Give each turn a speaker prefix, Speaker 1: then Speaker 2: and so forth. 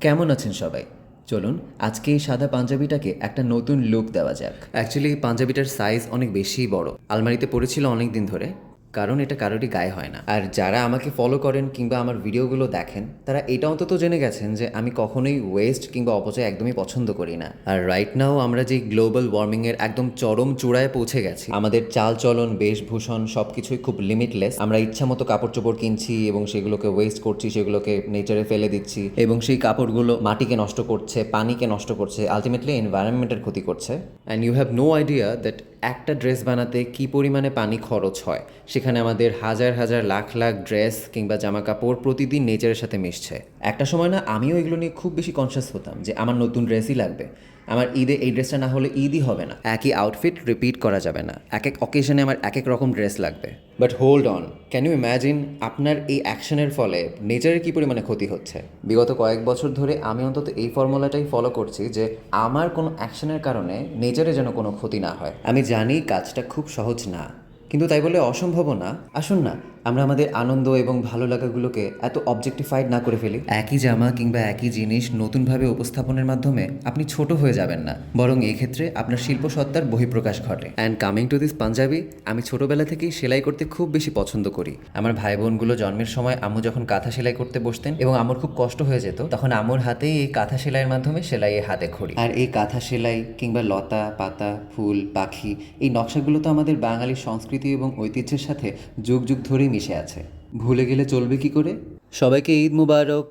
Speaker 1: কেমন আছেন সবাই? চলুন আজকে এই সাদা পাঞ্জাবিটাকে একটা নতুন লুক দেওয়া যাক। অ্যাকচুয়ালি এই পাঞ্জাবিটার সাইজ অনেক বেশিই বড়, আলমারিতে পড়েছিল অনেক দিন ধরে, কারণ এটা কারোরই গায়ে হয় না। আর যারা আমাকে ফলো করেন কিংবা আমার ভিডিওগুলো দেখেন, তারা এটা অন্তত জেনে গেছেন যে আমি কখনোই ওয়েস্ট কিংবা অপচয় একদমই পছন্দ করি না। আর রাইট নাও আমরা যে গ্লোবাল ওয়ার্মিংয়ের একদম চরম চূড়ায় পৌঁছে গেছি, আমাদের চালচলন, বেশভূষণ সব কিছুই খুব লিমিটলেস। আমরা ইচ্ছা মতো কাপড় চোপড় কিনছি এবং সেগুলোকে ওয়েস্ট করছি, সেগুলোকে নেচারে ফেলে দিচ্ছি এবং সেই কাপড়গুলো মাটিকে নষ্ট করছে, পানিকে নষ্ট করছে, আলটিমেটলি এনভায়রনমেন্টের ক্ষতি করছে। And you have no idea that একটা ড্রেস বানাতে কী পরিমাণে পানি খরচ হয়। সেখানে আমাদের হাজার হাজার লাখ লাখ ড্রেস কিংবা জামা কাপড় প্রতিদিন নেচারের সাথে মিশছে। একটা সময় না আমিও এগুলো নিয়ে খুব বেশি কনসিয়াস হতাম যে আমার নতুন ড্রেসই লাগবে, আমার ঈদে এই ড্রেসটা না হলে ঈদই হবে না, একই আউটফিট রিপিট করা যাবে না, এক এক অকেশনে আমার এক এক রকম ড্রেস লাগবে। But hold on, can you imagine আপনার এই অ্যাকশনের ফলে নেচারের কী পরিমাণে ক্ষতি হচ্ছে? বিগত কয়েক বছর ধরে আমি অন্তত এই ফর্মুলাটাই ফলো করছি যে আমার কোনো অ্যাকশনের কারণে নেচারে যেন কোনো ক্ষতি না হয়। আমি জানি কাজটা খুব সহজ না, কিন্তু তাই বলে অসম্ভবও না। আসুন না আমরা আমাদের আনন্দ এবং ভালো লাগাগুলোকে এত অবজেক্টিফাইড না করে ফেলি। একই জামা কিংবা একই জিনিস নতুনভাবে উপস্থাপনের মাধ্যমে আপনি ছোট হয়ে যাবেন না, বরং এই ক্ষেত্রে আপনার শিল্পসত্তার বহিঃপ্রকাশ ঘটে। And coming to this Punjabi, আমি ছোটোবেলা থেকেই সেলাই করতে খুব বেশি পছন্দ করি। আমার ভাই বোনগুলো জন্মের সময় আম্মু যখন কাঁথা সেলাই করতে বসতেন এবং আম্মুর খুব কষ্ট হয়ে যেত, তখন আম্মুর হাতেই এই কাঁথা সেলাইয়ের মাধ্যমে সেলাইয়ে হাতে খড়ি। আর এই কাঁথা সেলাই কিংবা লতা পাতা ফুল পাখি, এই নকশাগুলো তো আমাদের বাঙালির সংস্কৃতি এবং ঐতিহ্যের সাথে যুগ যুগ ধরেই মিশে আছে। ভুলে গেলে চলবে কি করে? সবাইকে ঈদ মুবারক।